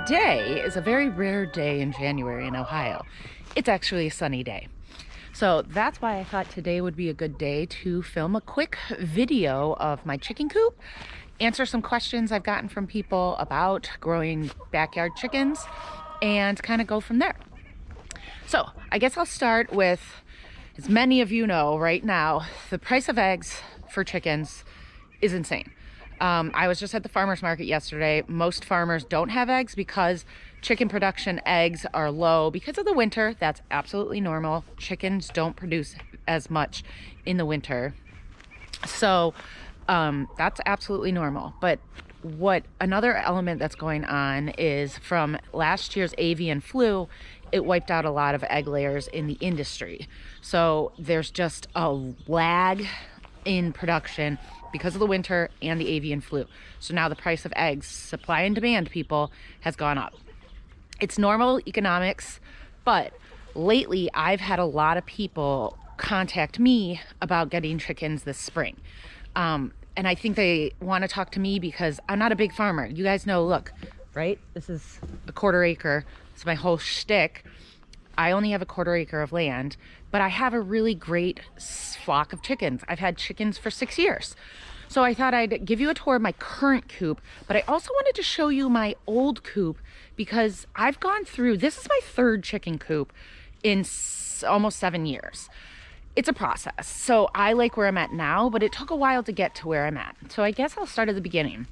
today is a very rare day in January in Ohio. It's actually a sunny day. So that's why I thought today would be a good day to film a quick video of my chicken coop, answer some questions I've gotten from people about growing backyard chickens, and kind of go from there. So I guess I'll start with, as many of you know right now, the price of eggs for chickens is insane. I was just at the farmer's market yesterday. Most farmers don't have eggs because chicken production eggs are low because of the winter. That's absolutely normal. Chickens don't produce as much in the winter. So that's absolutely normal. But what another element that's going on is from last year's avian flu, it wiped out a lot of egg layers in the industry. So there's just a lag in production because of the winter and the avian flu. So now the price of eggs, supply and demand, people, has gone up. It's normal economics, but lately I've had a lot of people contact me about getting chickens this spring. And I think they want to talk to me because I'm not a big farmer. You guys know, look, right? This is a 1/4 acre. It's my whole shtick. I only have a 1/4 acre of land, but I have a really great flock of chickens. I've had chickens for 6 years. So I thought I'd give you a tour of my current coop, but I also wanted to show you my old coop because I've gone through, this is my 3rd chicken coop in almost 7 years. It's a process. So I like where I'm at now, but it took a while to get to where I'm at. So I guess I'll start at the beginning.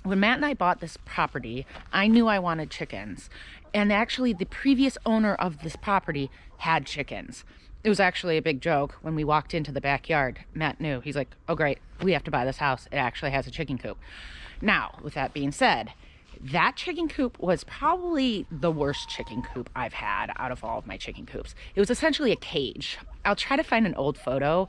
When Matt and I bought this property, I knew I wanted chickens. And actually the previous owner of this property had chickens. It was actually a big joke when we walked into the backyard. Matt knew. He's like, oh great, we have to buy this house. It actually has a chicken coop. Now, with that being said, that chicken coop was probably the worst chicken coop I've had out of all of my chicken coops. It was essentially a cage. I'll try to find an old photo.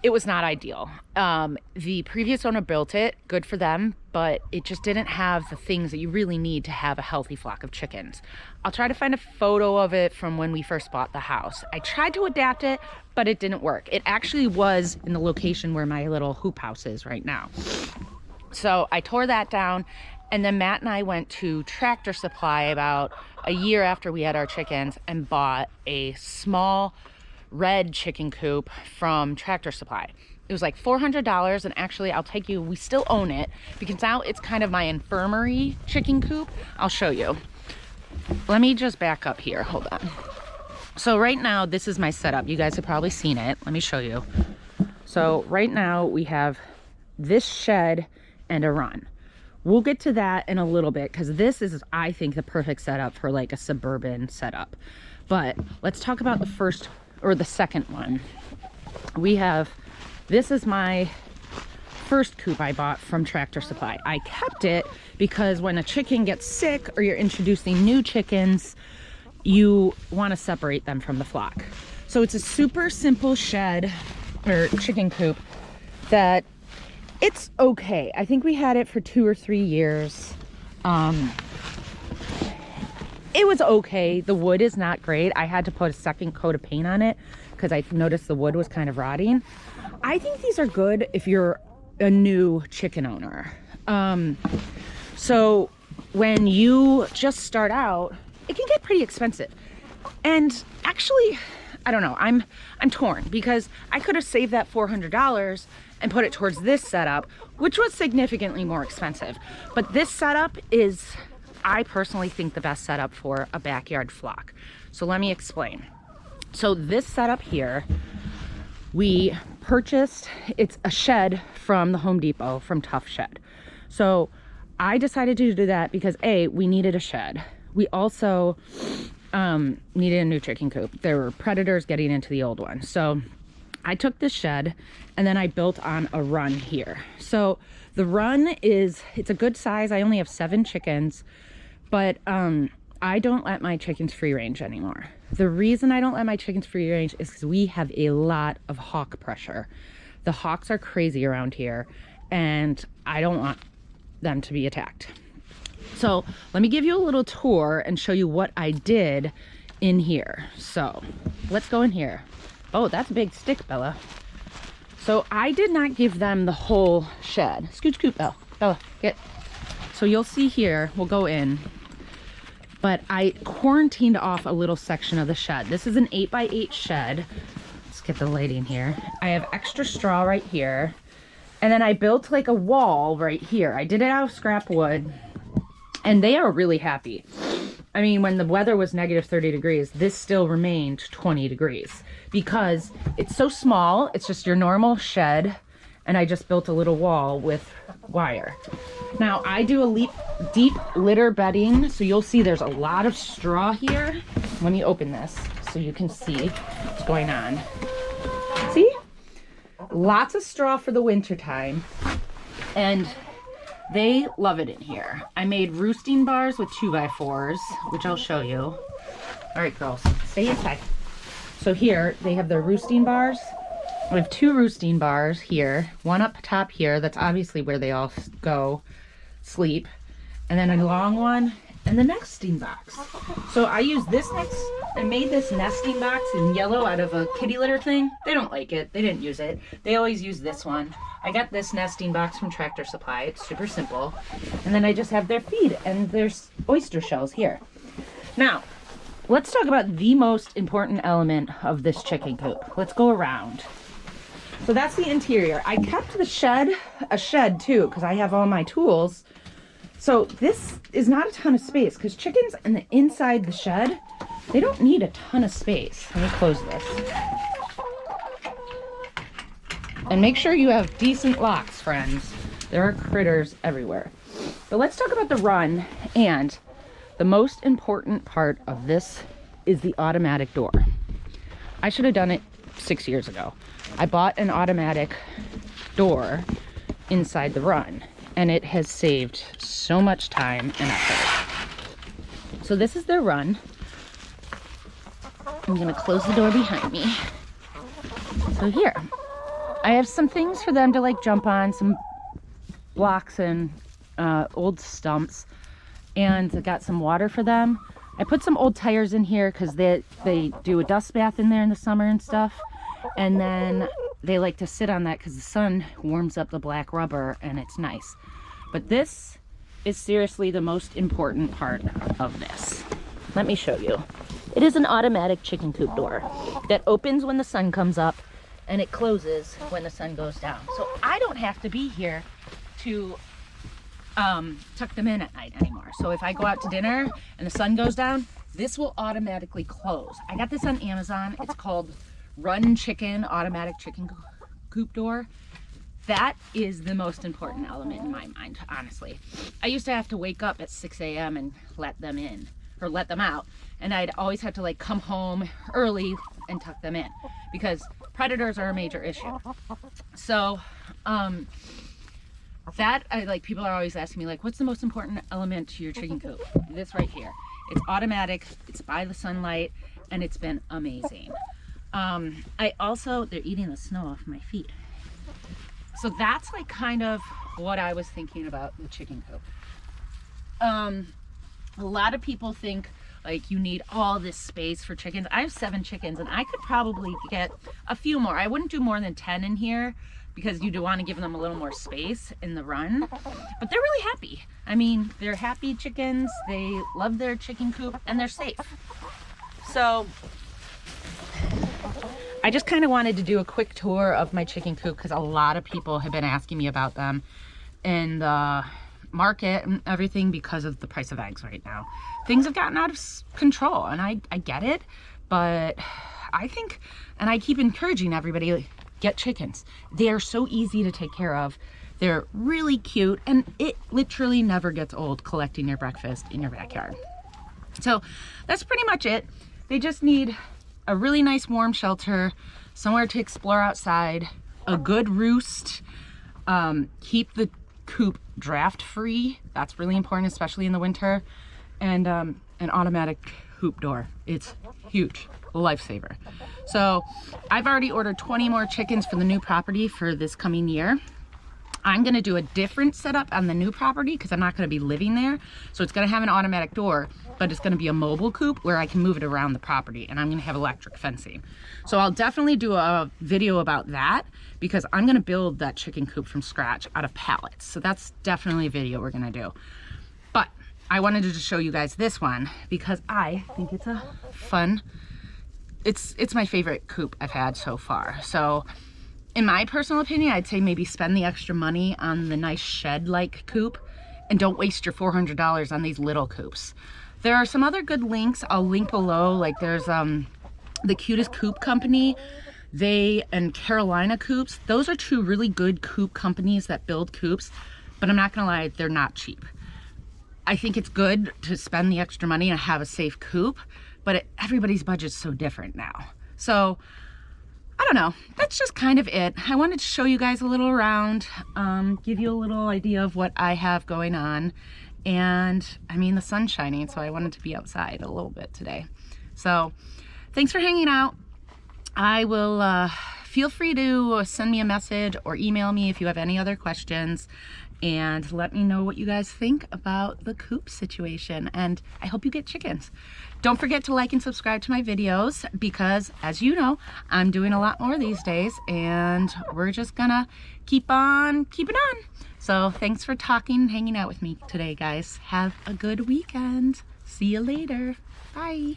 It was not ideal. The previous owner built it, good for them, but it just didn't have the things that you really need to have a healthy flock of chickens. I'll try to find a photo of it from when we first bought the house. I tried to adapt it, but it didn't work. It actually was in the location where my little hoop house is right now. So I tore that down, and then Matt and I went to Tractor Supply about a year after we had our chickens and bought a small red chicken coop from Tractor Supply. It was like $400, and actually I'll take you, we still own it because now it's kind of my infirmary chicken coop. I'll show you. Let me just back up here, hold on. So right now this is my setup. You guys have probably seen it. Let me show you. So right now we have this shed and a run. We'll get to that in a little bit because this is, I think, the perfect setup for like a suburban setup. But let's talk about the first or the second one. We have, this is my first coop I bought from Tractor Supply. I kept it because when a chicken gets sick or you're introducing new chickens, you want to separate them from the flock. So it's a super simple shed or chicken coop that it's okay. I think we had it for 2 or 3 years. It was okay. The wood is not great. I had to put a second coat of paint on it because I noticed the wood was kind of rotting. I think these are good if you're a new chicken owner. So when you just start out, it can get pretty expensive. And actually, I don't know, I'm torn because I could have saved that $400 and put it towards this setup, which was significantly more expensive. But this setup is, I personally think, the best setup for a backyard flock. So let me explain. So this setup here, we purchased, it's a shed from the Home Depot, from Tough Shed. So I decided to do that because A, we needed a shed. We also needed a new chicken coop. There were predators getting into the old one. So I took this shed and then I built on a run here. So the run is, it's a good size. I only have 7 chickens, but I don't let my chickens free range anymore. The reason I don't let my chickens free range is because we have a lot of hawk pressure. The hawks are crazy around here and I don't want them to be attacked. So let me give you a little tour and show you what I did in here. So let's go in here. Oh, that's a big stick, Bella. So I did not give them the whole shed. Scoot, scoot, Bella. Bella, get. So you'll see here, we'll go in. but I quarantined off a little section of the shed. This is an 8x8 shed. Let's get the lighting here. I have extra straw right here. And then I built like a wall right here. I did it out of scrap wood, and they are really happy. I mean, when the weather was negative 30 degrees, this still remained 20 degrees because it's so small. It's just your normal shed. And I just built a little wall with wire. Now I do a deep litter bedding. So you'll see there's a lot of straw here. Let me open this so you can see what's going on. See? Lots of straw for the winter time. And they love it in here. I made roosting bars with 2x4s, which I'll show you. All right, girls, stay inside. So here they have their roosting bars. I have 2 roosting bars here, one up top here. That's obviously where they all go sleep. And then a long one and the nesting box. So I use this I made this nesting box in yellow out of a kitty litter thing. They don't like it. They didn't use it. They always use this one. I got this nesting box from Tractor Supply. It's super simple. And then I just have their feed and there's oyster shells here. Now, let's talk about the most important element of this chicken coop. Let's go around. So that's the interior. I kept the shed a shed too because I have all my tools. So this is not a ton of space because chickens in the inside the shed, they don't need a ton of space. Let me close this. And make sure you have decent locks, friends. There are critters everywhere. But let's talk about the run. And the most important part of this is the automatic door. I should have done it 6 years ago. I bought an automatic door inside the run, and it has saved so much time and effort. So this is their run. I'm gonna close the door behind me. So here, I have some things for them to like jump on, some blocks and old stumps, and I got some water for them. I put some old tires in here because they do a dust bath in there in the summer and stuff. And then they like to sit on that because the sun warms up the black rubber and it's nice. But this is seriously the most important part of this. Let me show you. It is an automatic chicken coop door that opens when the sun comes up and it closes when the sun goes down. So I don't have to be here to tuck them in at night anymore. So if I go out to dinner and the sun goes down, this will automatically close. I got this on Amazon. It's called Run Chicken Automatic Chicken Coop Door. That is the most important element in my mind, honestly. I used to have to wake up at 6 a.m. and let them in, or let them out. And I'd always have to like come home early and tuck them in because predators are a major issue. So, people are always asking me like, what's the most important element to your chicken coop? This right here. It's automatic, it's by the sunlight, and it's been amazing. They're eating the snow off my feet. So that's like kind of what I was thinking about the chicken coop. A lot of people think like you need all this space for chickens. I have 7 chickens and I could probably get a few more. I wouldn't do more than 10 in here because you do want to give them a little more space in the run, but they're really happy. I mean, they're happy chickens. They love their chicken coop and they're safe. So I just kind of wanted to do a quick tour of my chicken coop because a lot of people have been asking me about them in the market and everything because of the price of eggs right now. Things have gotten out of control and I get it, but I think, and I keep encouraging everybody, get chickens. They are so easy to take care of. They're really cute and it literally never gets old collecting your breakfast in your backyard. So that's pretty much it. They just need a really nice warm shelter, somewhere to explore outside, a good roost, keep the coop draft free. That's really important, especially in the winter, and an automatic coop door. It's huge, a lifesaver. So I've already ordered 20 more chickens for the new property for this coming year. I'm gonna do a different setup on the new property because I'm not gonna be living there. So it's gonna have an automatic door, but it's gonna be a mobile coop where I can move it around the property, and I'm gonna have electric fencing. So I'll definitely do a video about that because I'm gonna build that chicken coop from scratch out of pallets. So that's definitely a video we're gonna do. But I wanted to just show you guys this one because I think it's a fun, it's my favorite coop I've had so far. So in my personal opinion, I'd say maybe spend the extra money on the nice shed-like coop and don't waste your $400 on these little coops. There are some other good links I'll link below. Like there's the Cutest Coop company, and Carolina Coops. Those are two really good coop companies that build coops, but I'm not gonna lie, they're not cheap. I think it's good to spend the extra money and have a safe coop, but everybody's budget's so different now. So I don't know, that's just kind of it. I wanted to show you guys a little around, give you a little idea of what I have going on. And I mean, the sun's shining, so I wanted to be outside a little bit today. So thanks for hanging out. I will, feel free to send me a message or email me if you have any other questions, and let me know what you guys think about the coop situation. And I hope you get chickens. Don't forget to like and subscribe to my videos because, as you know, I'm doing a lot more these days, and we're just gonna keep on keeping on. So thanks for talking and hanging out with me today, guys. Have a good weekend. See you later. Bye.